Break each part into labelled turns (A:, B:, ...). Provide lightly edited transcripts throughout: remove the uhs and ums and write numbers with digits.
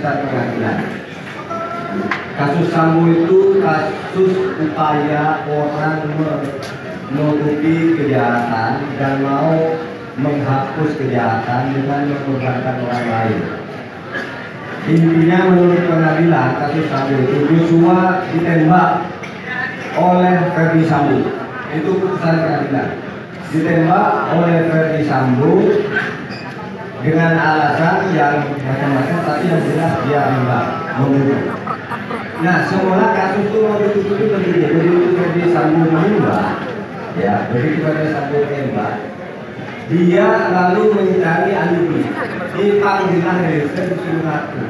A: putusan pengadilan. Kasus Sambo itu kasus upaya orang menutupi kejahatan dan mau menghapus kejahatan dengan membebankan orang lain. Intinya menurut pengadilan kasus Sambo itu Joshua ditembak oleh Ferdi Sambo. Itu putusan pengadilan. Ditembak oleh Ferdi Sambo dengan alasan yang macam-macam, tapi yang jelas dia membunuh. Nah, semula kasus itu mau ditutupi begini, begitu Ferdi Sambo menembak, ya, begitu Ferdi Sambo menembak, dia lalu mencari alibi. Dipanggilan Eliezer disuruh ngaku.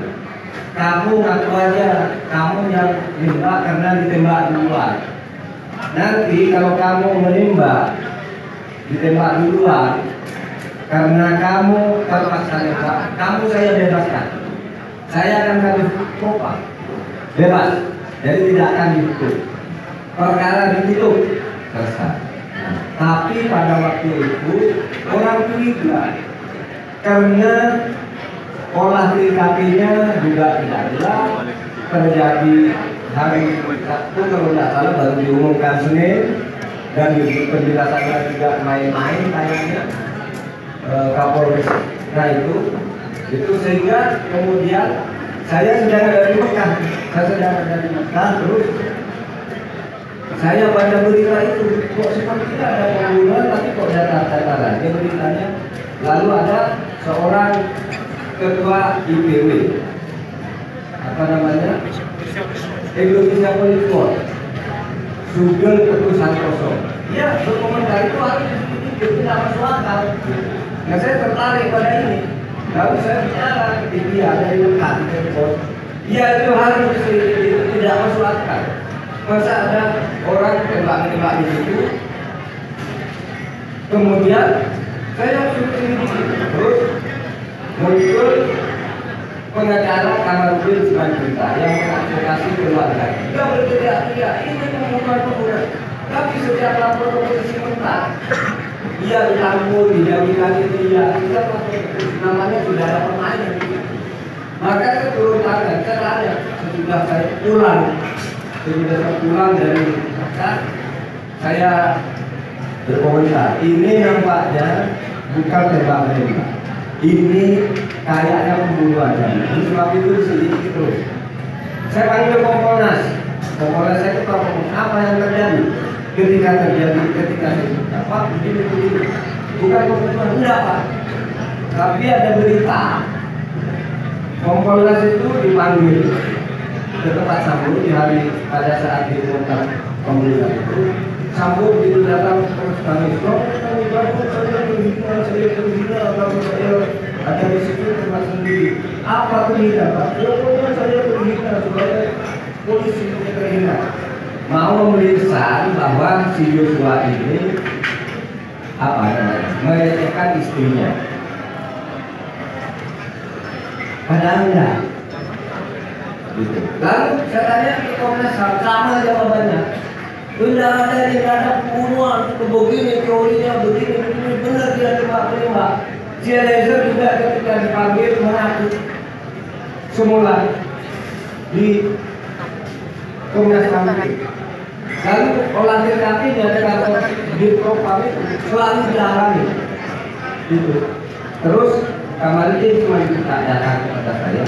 A: Kamu ngaku aja, kamu yang menembak karena ditembak duluan. Nanti kalau kamu menembak, ditembak duluan, karena kamu terpaksa nembak, kamu saya bebaskan. Saya akan kasih kopang. Bebas, jadi tidak akan dihukum. Perkara ditutup, selesai. Nah, tapi pada waktu itu orang curiga karena olah TKP-nya juga tidak jelas. Terjadi hari Sabtu kalau tidak salah baru diumumkan Senin, dan penjelasannya juga main-main kayaknya Kapolres. Nah itu sehingga kemudian saya sedang ada di Mekah, terus saya baca berita itu, kok sepertinya ada pembunuhan tapi kok data-data lagi beritanya. Lalu ada seorang ketua IPW, apa namanya, Indonesia Police Force, Sugeng Teguh Santoso. Dia berkomentar itu harus tidak masuk akal. Nah, saya tertarik pada ini. Lalu saya bicara ke dia dari Mekah, dia itu harus itu tidak masuk akal. Masa ada orang tembak-tembak di situ, kemudian saya suruh selidiki, terus muncul pengacara Kamarudin Simanjuntak yang mengadvokasi keluarga. Dia berteriak-teriak, ini pembunuhan. Tapi setiap lapor polisi mentah, dia dicampur, dijadikan itu dia namanya sudah ada pemain. Maka itu turun tangan, caranya sesudah saya pulang dari Mekah, saya berkomentar, ini nampaknya bukan tembak-tembak, ini kayaknya pembunuhan. Oleh sebab itu diselidiki terus. Saya panggil Kompolnas saya itu tahu apa yang terjadi ketika apa begini. Bukan pembunuhan, enggak Pak, tapi ada berita. Kompolnas itu dipanggil ke tempat Sambo di hari pada saat diumumkan pembunuhan itu. Sambo itu datang terus nangis, saya ada di situ tempat sendiri. Apa terhina Pak? Pokoknya saya terhina supaya polisi terhina. Mau memeriksa bahwa si Joshua ini apa namanya, melecehkan istrinya. Padahal enggak. Gitu. Lalu saya tanya ke Komnas HAM, sama jawabannya. Tidak ada pembunuhan, begini teorinya, begini benar dia tembak-tembak. Si Eliezer juga ketika dipanggil mengaku semula di Komnas HAM. Lalu olah TKP-nya dengan di propam itu selalu dihalangi. Gitu. Terus Kamarudin cuma minta datang kepada saya,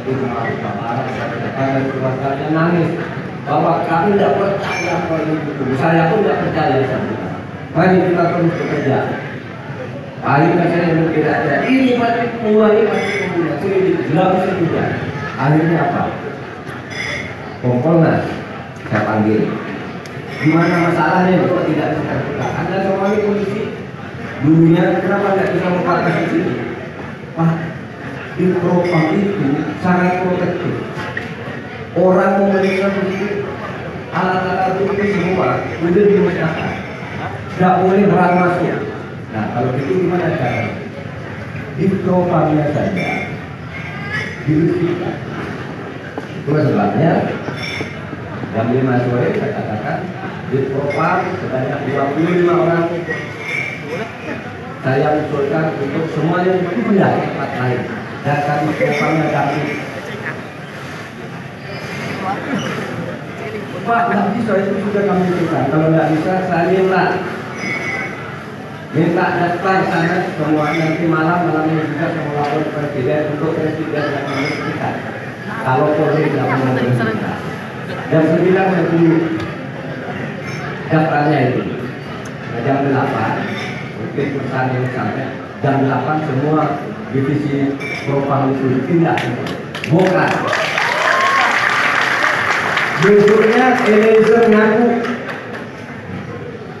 A: itu maaf Bapak, dan keluarganya nangis bahwa kami tidak percaya kalau itu. Saya pun tidak percaya sama. Mari kita terus bekerja. Akhirnya saya tidak ada. Ini pasti pembunuhan, ini pasti pembunuhan. Saya tidak bisa juga. Akhirnya apa? Kompolnas saya panggil. Gimana masalahnya? Kok tidak bisa terbuka? Anda semuanya polisi. Dulunya kenapa tidak bisa membuka di sini? Pak, di propam itu sangat protektif. Orang memeriksa begitu, alat-alat itu semua udah dimusnahkan. Tidak boleh orang masuk. Nah, kalau gitu gimana caranya? Di propamnya saja dibersihkan. Itu sebabnya jam 5 sore saya katakan di propam sebanyak 25 orang. Saya usulkan untuk semuanya pindah ke tempat lain. Dan kami propamnya kami Pak, nggak bisa, itu sudah kami lakukan. Kalau nggak bisa, saya minta datang sana semua nanti malam ini juga saya melapor presiden untuk presiden yang menentukan. Kalau Polri nggak mau menentukan. Jam 9 saya tunggu daftarnya itu. Nah, jam 8 mungkin pesan yang sampai jam 8 semua divisi propam itu pindah bongkar. Besoknya Eliezer ngaku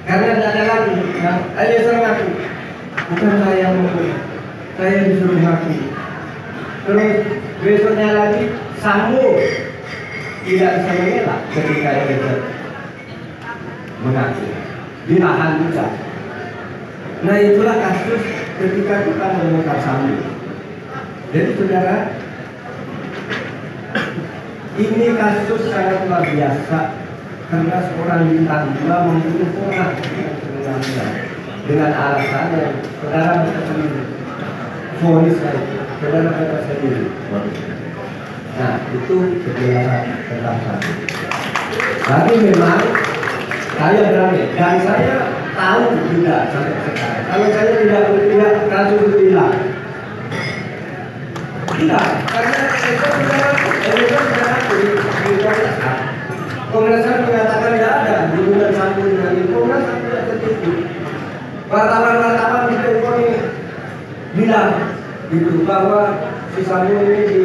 A: karena tidak ada lagi. Nah, Eliezer ngaku bukan saya yang ngomong, saya disuruh ngaku. Terus besoknya lagi Sambo tidak bisa mengelak ketika Eliezer mengaku, ditahan juga. Nah, itulah kasus ketika kita membongkar Sambo. Jadi saudara, ini kasus sangat luar biasa karena seorang bintang 2 membunuh orang dengan alasan yang saudara bisa sendiri, vonis saudara bisa sendiri. Nah, itu kejelasan tentang satu. Tapi memang saya berani dan saya tahu juga sampai sekarang. Kalau saya tidak berpihak, kasus itu hilang. Tidak, karena Komnas HAM mengatakan tidak ada hubungan Sambo dengan ini. Komnas HAM tidak tertipu. Wartawan di telepon ini bilang gitu bahwa si Sambo ini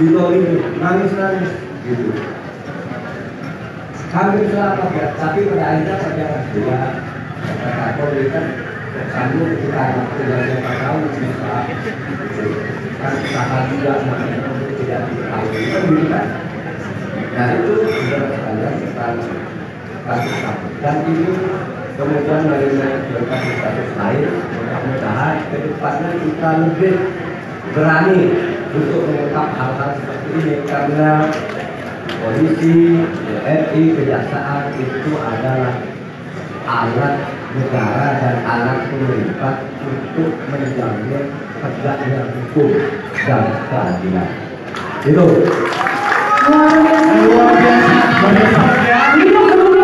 A: ditolong nangis gitu. Kami selamat ya, tapi pada akhirnya pada juga kata Polri kan Sambo ketika tidak siapa tahu bisa kan usaha juga makanya tidak diketahui kan. Nah itu sudah sekalian tentang kasus Sambo dan ini kemudian dari kasus lain mudah-mudahan ke depannya kita lebih berani untuk mengungkap hal-hal seperti ini karena polisi, TNI, kejaksaan itu adalah alat negara dan alat pemerintah untuk menjamin tegaknya hukum dan keadilan. Itu luar biasa.